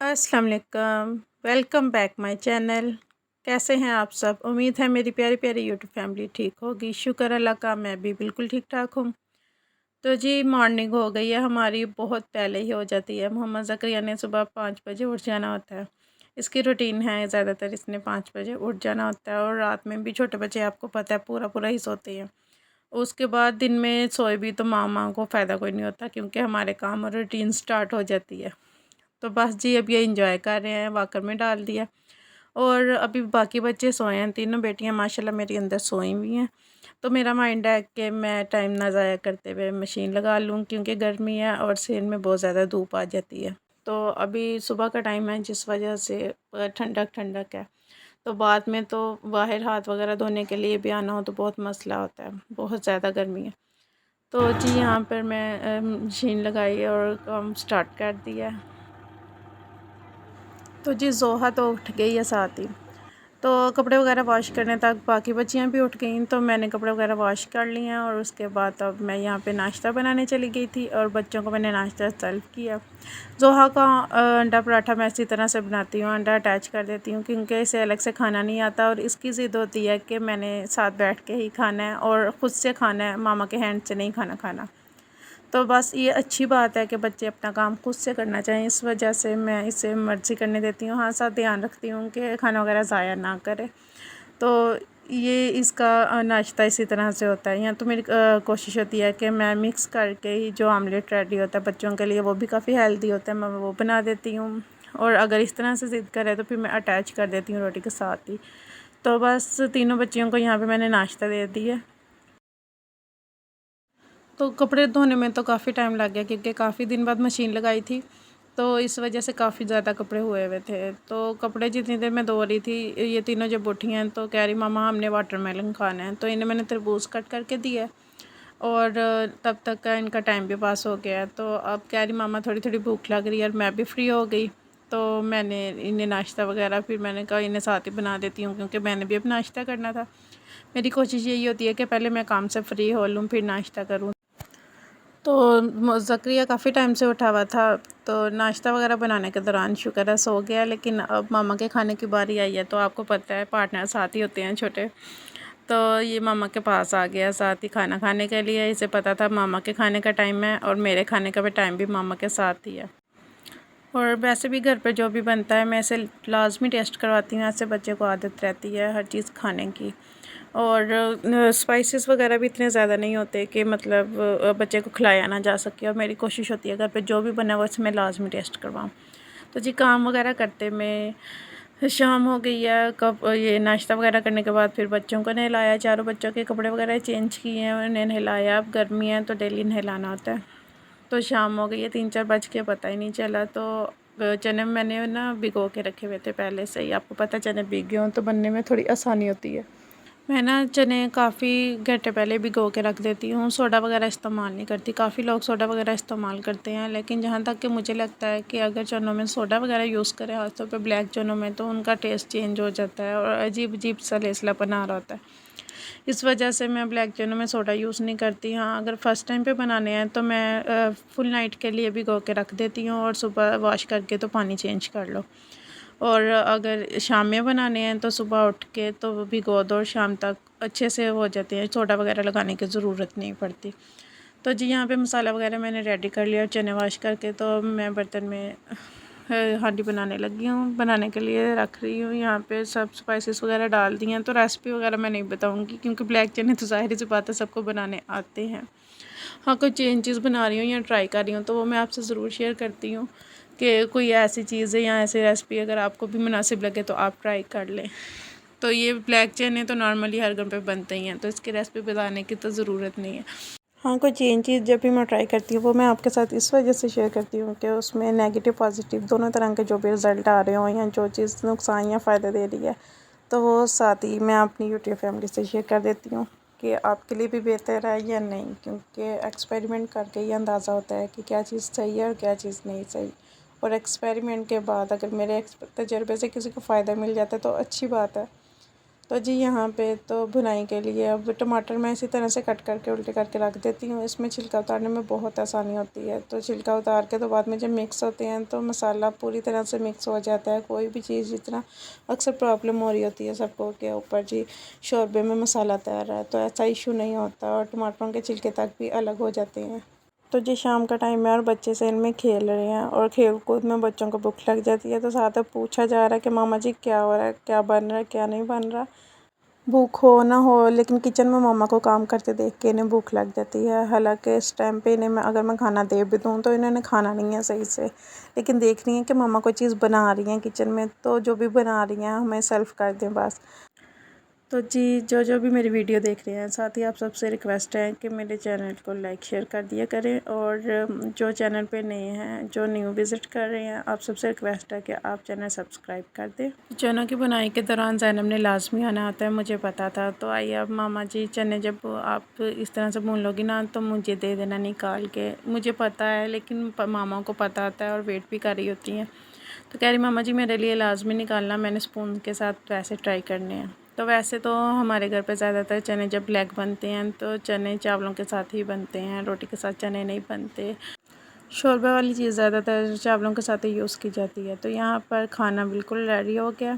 अस्सलाम वालेकुम। Welcome back my channel. कैसे हैं आप सब? उम्मीद है मेरी प्यारी प्यारी यूट्यूब फैमिली ठीक होगी। शुक्र अल्लाह का, मैं भी बिल्कुल ठीक ठाक हूँ। तो जी मॉर्निंग हो गई है हमारी, बहुत पहले ही हो जाती है। मोहम्मद ज़करिया ने सुबह 5 बजे उठ जाना होता है। इसकी रूटीन है, ज़्यादातर इसने 5 बजे उठ जाना होता है। और रात में भी छोटे बच्चे, आपको पता है, पूरा पूरा ही सोते हैं। उसके बाद दिन में सोए भी तो माँ को फ़ायदा कोई नहीं होता, क्योंकि हमारे काम और रूटीन स्टार्ट हो जाती है। तो बस जी अब ये इंजॉय कर रहे हैं, वॉकर में डाल दिया। और अभी बाकी बच्चे सोए हैं, तीनों बेटियां माशाल्लाह मेरी अंदर सोई हुई हैं। तो मेरा माइंड है कि मैं टाइम ना ज़ाया करते हुए मशीन लगा लूँ, क्योंकि गर्मी है और सेल में बहुत ज़्यादा धूप आ जाती है। तो अभी सुबह का टाइम है, जिस वजह से ठंडक ठंडक है। तो बाद में तो बाहर हाथ वगैरह धोने के लिए भी आना हो तो बहुत मसला होता है, बहुत ज़्यादा गर्मी है। तो जी यहाँ पर मैं मशीन लगाई और काम स्टार्ट कर दिया। तो जी जोहा तो उठ गई है साथ ही। तो कपड़े वगैरह वॉश करने तक बाकी बच्चियां भी उठ गईं, तो मैंने कपड़े वगैरह वॉश कर लिए हैं। और उसके बाद अब मैं यहाँ पे नाश्ता बनाने चली गई थी और बच्चों को मैंने नाश्ता सर्व किया। जोहा का अंडा पराठा मैं इसी तरह से बनाती हूँ, अंडा अटैच कर देती हूँ, क्योंकि इसे अलग से खाना नहीं आता। और इसकी ज़िद होती है कि मैंने साथ बैठ के ही खाना है और ख़ुद से खाना है, मामा के हैंड से नहीं खाना। तो बस ये अच्छी बात है कि बच्चे अपना काम खुद से करना चाहिए, इस वजह से मैं इसे मर्ज़ी करने देती हूँ। हाँ, साथ ध्यान रखती हूँ कि खाना वगैरह ज़ाया ना करे। तो ये इसका नाश्ता इसी तरह से होता है। यहाँ तो मेरी कोशिश होती है कि मैं मिक्स करके ही जो आमलेट रेडी होता है बच्चों के लिए, वो भी काफ़ी हेल्दी होता है, मैं वो बना देती हूँ। और अगर इस तरह से ज़िद करे तो फिर मैं अटैच कर देती हूँ रोटी के साथ ही। तो बस तीनों बच्चियों को यहाँ पे मैंने नाश्ता दे दिया। तो कपड़े धोने में तो काफ़ी टाइम लग गया, क्योंकि काफ़ी दिन बाद मशीन लगाई थी, तो इस वजह से काफ़ी ज़्यादा कपड़े हुए हुए थे। तो कपड़े जितनी देर मैं धो रही थी, ये तीनों जब उठी हैं तो कह रही मामा हमने वाटरमेलन खाना है, तो इन्हें मैंने तरबूज कट करके दिया। और तब तक का इनका टाइम भी पास हो गया। तो अब कह रही मामा थोड़ी थोड़ी भूख लग रही है, और मैं भी फ्री हो गई। तो मैंने इन्हें नाश्ता वगैरह, फिर मैंने कहा इन्हें साथ ही बना देती हूँ, क्योंकि मैंने भी अब नाश्ता करना था। मेरी कोशिश यही होती है कि पहले मैं काम से फ्री हो लूँ, फिर नाश्ता करूँ। तो ज़करिया काफ़ी टाइम से उठा हुआ था, तो नाश्ता वगैरह बनाने के दौरान शुक्र है सो गया। लेकिन अब मामा के खाने की बारी आई है, तो आपको पता है पार्टनर साथ ही होते हैं छोटे। तो ये मामा के पास आ गया साथ ही खाना खाने के लिए। इसे पता था मामा के खाने का टाइम है, और मेरे खाने का भी टाइम भी मामा के साथ ही है। और वैसे भी घर पे जो भी बनता है मैं इसे लाजमी टेस्ट करवाती हूँ, ऐसे बच्चे को आदत रहती है हर चीज़ खाने की। और स्पाइसेस वगैरह भी इतने ज़्यादा नहीं होते कि मतलब बच्चे को खिलाया ना जा सके। और मेरी कोशिश होती है घर पे जो भी बना वो इसमें लाजमी टेस्ट करवाऊँ। तो जी काम वगैरह करते में शाम हो गई है। कब ये नाश्ता वगैरह करने के बाद फिर बच्चों को नहलाया, चारों बच्चों के कपड़े वगैरह चेंज किए हैं, उन्हें नहलाया। अब गर्मी है तो डेली नहलाना होता है। तो शाम हो गई है, 3-4 बज के पता ही नहीं चला। तो चने मैंने ना भिगो के रखे हुए थे पहले से ही। आपको पता है चने भीग गए हों तो बनने में थोड़ी आसानी होती है। मैं ना चने काफ़ी घंटे पहले भिगो के रख देती हूँ, सोडा वगैरह इस्तेमाल नहीं करती। काफ़ी लोग सोडा वगैरह इस्तेमाल करते हैं, लेकिन जहाँ तक कि मुझे लगता है कि अगर चनों में सोडा वगैरह यूज़ करें, ख़ासतौर पे ब्लैक चनों में, तो उनका टेस्ट चेंज हो जाता है और अजीब अजीब सा लेसलापन आ रहा होता है। इस वजह से मैं ब्लैक चनों में सोडा यूज़ नहीं करती। हाँ, अगर फ़र्स्ट टाइम पे बनाने हैं तो मैं फुल नाइट के लिए भिगो के रख देती हूँ, और सुबह वॉश करके तो पानी चेंज कर लो। और अगर शाम में बनाने हैं तो सुबह उठ के तो भिगो दो, और शाम तक अच्छे से हो जाते हैं, सोडा वगैरह लगाने की ज़रूरत नहीं पड़ती। तो जी यहाँ पे मसाला वगैरह मैंने रेडी कर लिया, और चने वॉश करके तो मैं बर्तन में हांडी बनाने लगी हूँ, बनाने के लिए रख रही हूँ। यहाँ पे सब स्पाइसेस वगैरह डाल दी हैं। तो रेसिपी वगैरह मैं नहीं बताऊँगी, क्योंकि ब्लैक चने तो ज़ाहिर सी बात है सबको बनाने आते हैं। हाँ, कोई चेंजेस बना रही हूँ या ट्राई कर रही हूँ तो वो मैं आपसे ज़रूर शेयर करती हूँ, कि कोई ऐसी चीज़ है या ऐसी रेसिपी अगर आपको भी मुनासिब लगे तो आप ट्राई कर लें। तो ये ब्लैक चने तो नॉर्मली हर घर पे बनते ही हैं, तो इसकी रेसिपी बताने की तो ज़रूरत नहीं है। हाँ, कोई चेंज चीज़ जब भी मैं ट्राई करती हूँ वो मैं आपके साथ इस वजह से शेयर करती हूँ कि उसमें नेगेटिव पॉजिटिव दोनों तरह के जो भी रिज़ल्ट आ रहे हों, या जो चीज़ नुकसान या फ़ायदा दे रही है, तो वो साथ ही मैं अपनी यूट्यूब फैमिली से शेयर कर देती हूँ कि आपके लिए भी बेहतर है या नहीं। क्योंकि एक्सपेरिमेंट करके ही अंदाज़ा होता है कि क्या चीज़ सही है और क्या चीज़ नहीं सही। और एक्सपेरिमेंट के बाद अगर मेरे तजर्बे से किसी को फ़ायदा मिल जाता है तो अच्छी बात है। तो जी यहाँ पे तो भुनाई के लिए अब टमाटर मैं इसी तरह से कट करके उल्टे करके रख देती हूँ। इसमें छिलका उतारने में बहुत आसानी होती है। तो छिलका उतार के तो बाद में जब मिक्स होते हैं तो मसाला पूरी तरह से मिक्स हो जाता है। कोई भी चीज़ जितना अक्सर प्रॉब्लम हो रही होती है सबको के ऊपर जी शोरबे में मसाला तैयार है, तो ऐसा इशू नहीं होता और टमाटरों के छिलके तक भी अलग हो जाते हैं। तो जी शाम का टाइम है और बच्चे से इनमें खेल रहे हैं और खेल कूद में बच्चों को भूख लग जाती है, तो साथ में पूछा जा रहा है कि मामा जी क्या हो रहा है, क्या बन रहा है, क्या नहीं बन रहा। भूख हो ना हो लेकिन किचन में मम्मा को काम करते देख के इन्हें भूख लग जाती है। हालांकि इस टाइम पे इन्हें अगर मैं खाना दे भी दूँ तो इन्होंने खाना नहीं है सही से, लेकिन देख रही हैं कि मम्मा कोई चीज़ बना रही हैं किचन में, तो जो भी बना रही हैं हमें सर्व कर दें बस। तो जी जो भी मेरी वीडियो देख रहे हैं, साथ ही आप सबसे रिक्वेस्ट है कि मेरे चैनल को लाइक शेयर कर दिया करें, और जो चैनल पे नए हैं, जो न्यू विज़िट कर रहे हैं, आप सबसे रिक्वेस्ट है कि आप चैनल सब्सक्राइब कर दें। चनों की बुनाई के दौरान ज़ैनब ने लाजमी आना होता है, मुझे पता था। तो आइए अब मामा जी चने जब आप इस तरह से भून लोगी ना तो मुझे दे देना निकाल के, मुझे पता है लेकिन मामा को पता होता है और वेट भी कर रही होती हैं। तो कह रही मामा जी मेरे लिए लाजमी निकालना, मैंने स्पून के साथ वैसे ट्राई करने हैं। तो वैसे तो हमारे घर पे ज़्यादातर चने जब ब्लैक बनते हैं तो चने चावलों के साथ ही बनते हैं, रोटी के साथ चने नहीं बनते। शोरबा वाली चीज़ ज़्यादातर चावलों के साथ ही यूज़ की जाती है। तो यहाँ पर खाना बिल्कुल रेडी हो गया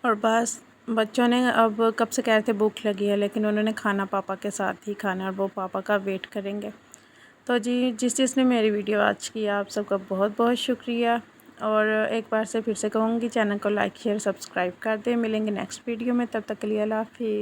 और बस बच्चों ने अब कब से कह रहे थे भूख लगी है, लेकिन उन्होंने खाना पापा के साथ ही खाना और वो पापा का वेट करेंगे। तो जी जिसने मेरी वीडियो आज की, आप सबका बहुत बहुत शुक्रिया। और एक बार से फिर से कहूँगी चैनल को लाइक शेयर सब्सक्राइब कर दें। मिलेंगे नेक्स्ट वीडियो में, तब तक के लिए अल्लाह हाफिज़।